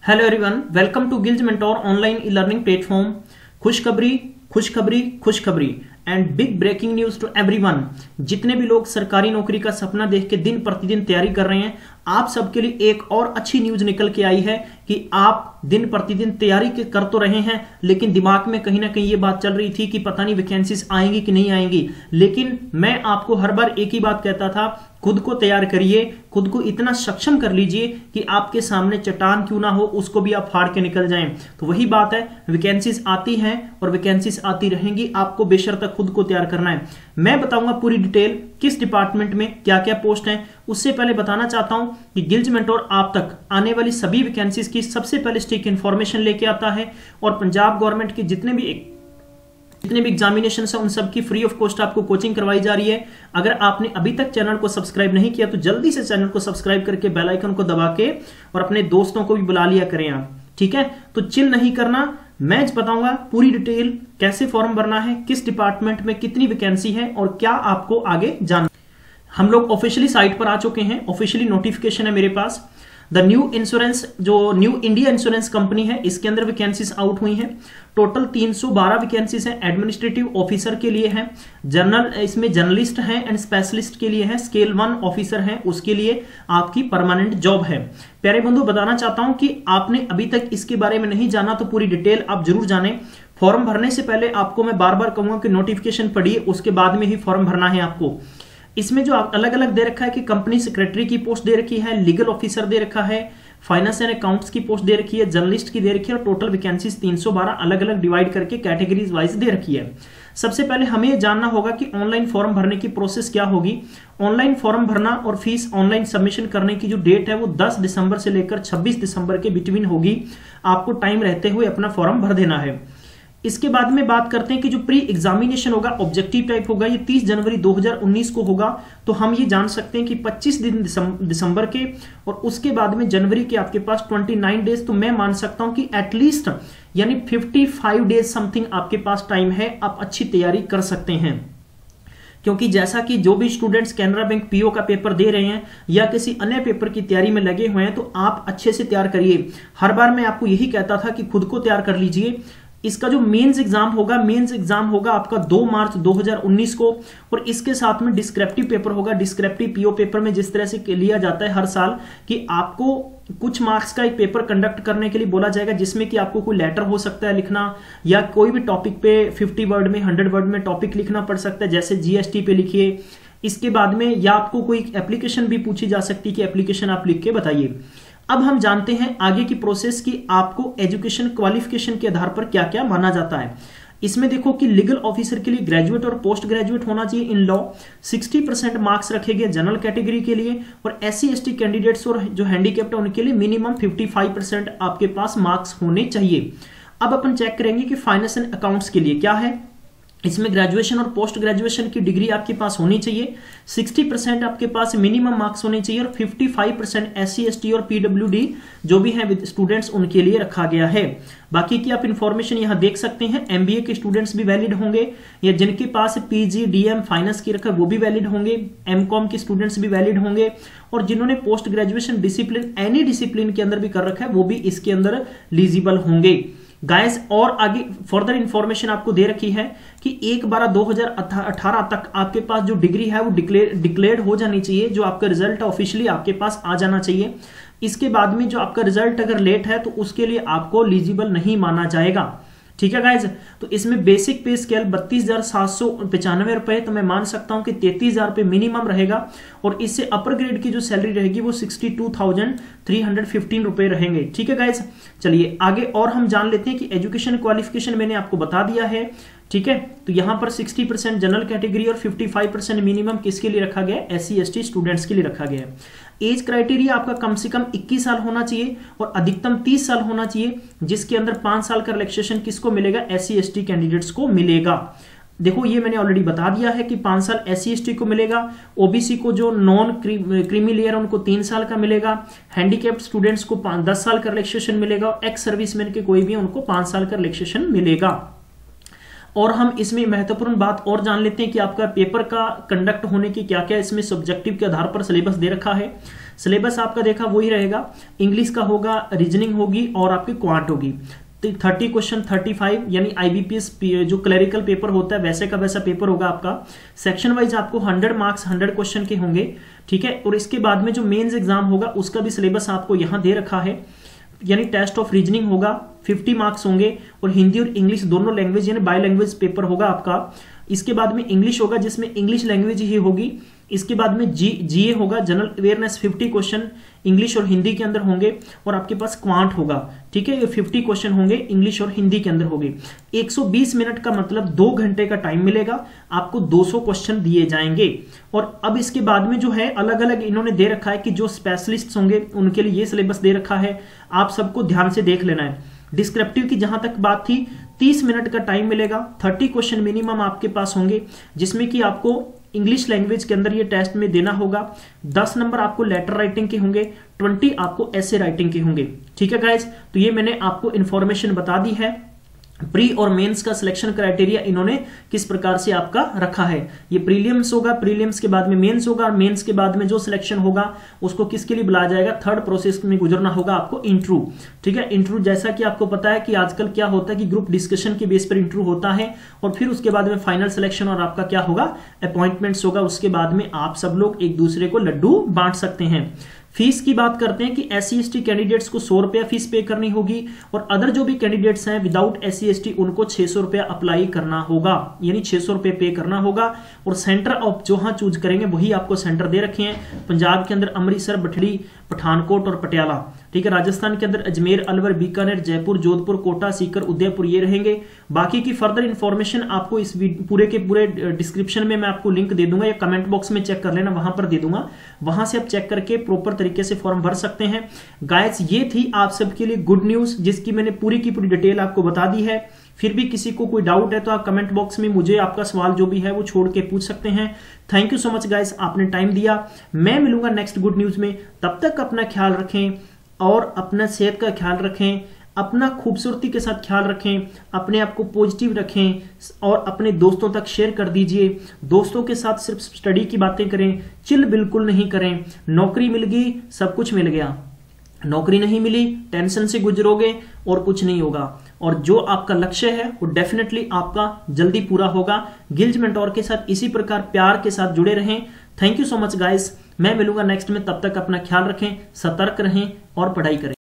Hello everyone, welcome to Gills mentor online e learning platform. खुशखबरी खुशखबरी खुशखबरी and big breaking news to everyone. जितने भी लोग सरकारी नौकरी का सपना देख के दिन प्रतिदिन तैयारी कर रहे हैं, आप सबके लिए एक और अच्छी न्यूज निकल के आई है कि आप दिन प्रतिदिन तैयारी कर तो रहे हैं, लेकिन दिमाग में कहीं ना कहीं ये बात चल रही थी कि पता नहीं वैकेंसीज आएंगी कि नहीं आएंगी। लेकिन मैं आपको हर बार एक ही बात कहता था, खुद को तैयार करिए, खुद को इतना सक्षम कर लीजिए कि आपके सामने चट्टान क्यों ना हो उसको भी आप फाड़ के निकल जाएं। तो वही बात है, वैकेंसीज आती हैं और वैकेंसीज आती रहेंगी, आपको बेशर्त खुद को तैयार करना है। मैं बताऊंगा पूरी डिटेल किस डिपार्टमेंट में क्या क्या पोस्ट हैं। उससे पहले बताना चाहता हूं कि गिल्ज मेंटोर आप तक आने वाली सभी वैकेंसीज की सबसे पहले स्टिक इंफॉर्मेशन लेके आता है और पंजाब गवर्नमेंट के जितने भी एग्जामिनेशन है उन सब की फ्री ऑफ कॉस्ट आपको कोचिंग करवाई जा रही है। अगर आपने अभी तक चैनल को सब्सक्राइब नहीं किया तो जल्दी से चैनल को सब्सक्राइब करके बेल आइकन को दबा के और अपने दोस्तों को भी बुला लिया करें आप, ठीक है। तो चिल नहीं करना, मैं बताऊंगा पूरी डिटेल कैसे फॉर्म भरना है, किस डिपार्टमेंट में कितनी वैकेंसी है और क्या आपको आगे जानना। हम लोग ऑफिशियली साइट पर आ चुके हैं, ऑफिशियली नोटिफिकेशन है मेरे पास। द न्यू इंश्योरेंस, जो न्यू इंडिया इंश्योरेंस कंपनी है, इसके अंदर वैकेंसीज आउट हुई हैं। टोटल 312 वैकेंसीज हैं। एडमिनिस्ट्रेटिव ऑफिसर के लिए हैं, जनरल इसमें जर्नलिस्ट हैं एंड स्पेशलिस्ट के लिए है, स्केल 1 ऑफिसर हैं, उसके लिए आपकी परमानेंट जॉब है। प्यारे बंधु, बताना चाहता हूं कि आपने अभी तक इसके बारे में नहीं जाना तो पूरी डिटेल आप जरूर जानें। फॉर्म भरने से पहले आपको मैं बार बार कहूंगा कि नोटिफिकेशन पढ़िए, उसके बाद में ही फॉर्म भरना है आपको। इसमें जो अलग अलग दे रखा है कि कंपनी सेक्रेटरी की पोस्ट दे रखी है, लीगल ऑफिसर दे रखा है, फाइनेंस एंड अकाउंट्स की पोस्ट दे रखी है, जर्नलिस्ट की दे रखी है और टोटल वैकेंसीज 312 अलग अलग डिवाइड करके कैटेगरीज वाइज दे रखी है। सबसे पहले हमें यह जानना होगा कि ऑनलाइन फॉर्म भरने की प्रोसेस क्या होगी। ऑनलाइन फॉर्म भरना और फीस ऑनलाइन सबमिशन करने की जो डेट है वो 10 दिसंबर से लेकर 26 दिसंबर के बिटवीन होगी। आपको टाइम रहते हुए अपना फॉर्म भर देना है। इसके बाद में बात करते हैं कि जो प्री एग्जामिनेशन होगा ऑब्जेक्टिव टाइप होगा, ये 30 जनवरी 2019 को होगा। तो हम ये जान सकते हैं कि 25 दिन दिसंबर के और उसके बाद में जनवरी के आपके पास 29 डेज। तो मैं मान सकता हूं कि एटलीस्ट यानी 55 डेज समथिंग आपके पास टाइम है, आप अच्छी तैयारी कर सकते हैं। क्योंकि जैसा कि जो भी स्टूडेंट्स कैनरा बैंक पीओ का पेपर दे रहे हैं या किसी अन्य पेपर की तैयारी में लगे हुए हैं, तो आप अच्छे से तैयार करिए। हर बार मैं आपको यही कहता था कि खुद को तैयार कर लीजिए। इसका जो मेंस एग्जाम होगा आपका 2 मार्च 2019 को और इसके साथ में डिस्क्रिप्टिव पेपर होगा। डिस्क्रिप्टिव पीओ पेपर में जिस तरह से लिया जाता है हर साल कि आपको कुछ मार्क्स का एक पेपर कंडक्ट करने के लिए बोला जाएगा, जिसमें कि आपको कोई लेटर हो सकता है लिखना या कोई भी टॉपिक पे 50 वर्ड में 100 वर्ड में टॉपिक लिखना पड़ सकता है, जैसे जीएसटी पे लिखिए। इसके बाद में या आपको कोई एप्लीकेशन भी पूछी जा सकती है कि एप्लीकेशन आप लिख के बताइए। अब हम जानते हैं आगे की प्रोसेस की आपको एजुकेशन क्वालिफिकेशन के आधार पर क्या क्या माना जाता है। इसमें देखो कि लीगल ऑफिसर के लिए ग्रेजुएट और पोस्ट ग्रेजुएट होना चाहिए इन लॉ। 60% मार्क्स रखे गए जनरल कैटेगरी के लिए और SC/ST कैंडिडेट्स और जो हैंडीकैप्ड है उनके लिए मिनिमम 55% आपके पास मार्क्स होने चाहिए। अब अपन चेक करेंगे कि फाइनेंस एंड अकाउंट्स के लिए क्या है। इसमें ग्रेजुएशन और पोस्ट ग्रेजुएशन की डिग्री आपके पास होनी चाहिए। 60% आपके पास मिनिमम मार्क्स होने चाहिए और 55% SC/ST और PWD जो भी हैं स्टूडेंट्स उनके लिए रखा गया है। बाकी की आप इंफॉर्मेशन यहां देख सकते हैं। MBA के स्टूडेंट्स भी वैलिड होंगे या जिनके पास PG DM फाइनेंस की रखा है वो भी वैलिड होंगे। MCOM के स्टूडेंट्स भी वैलिड होंगे और जिन्होंने post graduation discipline any discipline के अंदर भी कर रखा है वो भी इसके अंदर एलिजिबल होंगे गाइस। और आगे फर्दर इंफॉर्मेशन आपको दे रखी है कि 1/12/2018 तक आपके पास जो डिग्री है वो डिक्लेयर्ड हो जानी चाहिए। जो आपका रिजल्ट है ऑफिशियली आपके पास आ जाना चाहिए। इसके बाद में जो आपका रिजल्ट अगर लेट है तो उसके लिए आपको एलिजिबल नहीं माना जाएगा, ठीक है गाइज। तो इसमें बेसिक पे स्केल 32,795 रुपए, तो मैं मान सकता हूं कि 33,000 रुपए मिनिमम रहेगा और इससे अपर ग्रेड की जो सैलरी रहेगी वो 62,315 रुपए रहेंगे, ठीक है गाइज। चलिए आगे और हम जान लेते हैं कि एजुकेशन क्वालिफिकेशन मैंने आपको बता दिया है, ठीक है। तो यहां पर 60% जनरल कैटेगरी और 55% मिनिमम किसके लिए रखा गया है, SC/ST स्टूडेंट्स के लिए रखा गया है। एज क्राइटेरिया आपका कम से कम 21 साल होना चाहिए और अधिकतम 30 साल होना चाहिए, जिसके अंदर 5 साल का रिलैक्सेशन किसको मिलेगा, SC/ST कैंडिडेट्स को मिलेगा। देखो ये मैंने ऑलरेडी बता दिया है कि 5 साल SC/ST को मिलेगा। OBC को जो नॉन क्रीमी लेयर है उनको 3 साल का मिलेगा। हैंडीकैप्ड स्टूडेंट्स को 10 साल का रिलैक्सेशन मिलेगा और एक्स सर्विसमैन के कोई भी उनको 5 साल का रिलैक्सेशन मिलेगा। और हम इसमें महत्वपूर्ण बात और जान लेते हैं कि आपका पेपर का कंडक्ट होने की क्या क्या इसमें सब्जेक्टिव के आधार पर सिलेबस दे रखा है। सिलेबस आपका देखा वही रहेगा, इंग्लिश का होगा, रीजनिंग होगी और आपकी क्वांट होगी। 30 क्वेश्चन 35 यानी आईबीपीएस जो क्लरिकल पेपर होता है वैसे का वैसा पेपर होगा आपका। सेक्शन वाइज आपको 100 मार्क्स 100 क्वेश्चन के होंगे, ठीक है। और इसके बाद में जो मेंस एग्जाम होगा उसका भी सिलेबस आपको यहां दे रखा है, यानी टेस्ट ऑफ रीजनिंग होगा, 50 मार्क्स होंगे और हिंदी और इंग्लिश दोनों लैंग्वेज यानी बाय लैंग्वेज पेपर होगा आपका। इसके बाद में इंग्लिश होगा जिसमें इंग्लिश लैंग्वेज ही होगी। इसके बाद में जीए होगा, जनरल अवेयरनेस 50 क्वेश्चन इंग्लिश और हिंदी के अंदर होंगे और आपके पास क्वांट होगा, ठीक है। ये 50 क्वेश्चन होंगे इंग्लिश और हिंदी के अंदर होंगे। 120 मिनट का मतलब 2 घंटे का टाइम मिलेगा आपको, 200 क्वेश्चन दिए जाएंगे। और अब इसके बाद में जो है अलग अलग इन्होंने दे रखा है कि जो स्पेशलिस्ट होंगे उनके लिए ये सिलेबस दे रखा है, आप सबको ध्यान से देख लेना है। डिस्क्रिप्टिव की जहां तक बात थी 30 मिनट का टाइम मिलेगा, 30 क्वेश्चन मिनिमम आपके पास होंगे, जिसमें कि आपको इंग्लिश लैंग्वेज के अंदर ये टेस्ट में देना होगा। 10 नंबर आपको लेटर राइटिंग के होंगे, 20 आपको ऐसे राइटिंग के होंगे, ठीक है गाइज। तो ये मैंने आपको इंफॉर्मेशन बता दी है। प्री और मेंस का सिलेक्शन क्राइटेरिया इन्होंने किस प्रकार से आपका रखा है। ये प्रीलिम्स होगा, प्रीलिम्स के बाद में मेंस होगा, मेंस के बाद में जो सिलेक्शन होगा उसको किसके लिए बुलाया जाएगा, थर्ड प्रोसेस में गुजरना होगा आपको, इंटरव्यू, ठीक है। इंटरव्यू जैसा कि आपको पता है कि आजकल क्या होता है कि ग्रुप डिस्कशन के बेस पर इंटरव्यू होता है और फिर उसके बाद में फाइनल सिलेक्शन और आपका क्या होगा, अपॉइंटमेंट्स होगा। उसके बाद में आप सब लोग एक दूसरे को लड्डू बांट सकते हैं। फीस की बात करते हैं कि SC/ST कैंडिडेट्स को 100 रुपया फीस पे करनी होगी और अदर जो भी कैंडिडेट्स हैं विदाउट SC/ST उनको 600 रुपया अप्लाई करना होगा, यानी 600 रुपये पे करना होगा। और सेंटर ऑफ जो हाँ चूज करेंगे वही आपको सेंटर दे रखे हैं। पंजाब के अंदर अमृतसर, बठड़ी, पठानकोट और पटियाला, ठीक है। राजस्थान के अंदर अजमेर, अलवर, बीकानेर, जयपुर, जोधपुर, कोटा, सीकर, उदयपुर ये रहेंगे। बाकी की फर्दर इन्फॉर्मेशन आपको इस पूरे के पूरे डिस्क्रिप्शन में मैं आपको लिंक दे दूंगा या कमेंट बॉक्स में चेक कर लेना, वहां पर दे दूंगा, वहां से आप चेक करके प्रॉपर तरीके से फॉर्म भर सकते हैं। गाइस ये थी आप सबके लिए गुड न्यूज जिसकी मैंने पूरी की पूरी डिटेल आपको बता दी है। फिर भी किसी को कोई डाउट है तो आप कमेंट बॉक्स में मुझे आपका सवाल जो भी है वो छोड़ के पूछ सकते हैं। Thank you so much guys, आपने टाइम दिया। मैं मिलूंगा नेक्स्ट गुड न्यूज में, तब तक अपना ख्याल रखें और अपना सेहत का ख्याल रखें, अपना खूबसूरती के साथ ख्याल रखें, अपने आप को पॉजिटिव रखें और अपने दोस्तों तक शेयर कर दीजिए। दोस्तों के साथ सिर्फ स्टडी की बातें करें, चिल बिल्कुल नहीं करें। नौकरी मिल गई, सब कुछ मिल गया, नौकरी नहीं मिली टेंशन से गुजरोगे और कुछ नहीं होगा। और जो आपका लक्ष्य है वो डेफिनेटली आपका जल्दी पूरा होगा। गिल्ज मेंटोर के साथ इसी प्रकार प्यार के साथ जुड़े रहें। Thank you so much guys, मैं मिलूंगा नेक्स्ट में, तब तक अपना ख्याल रखें, सतर्क रहें और पढ़ाई करें।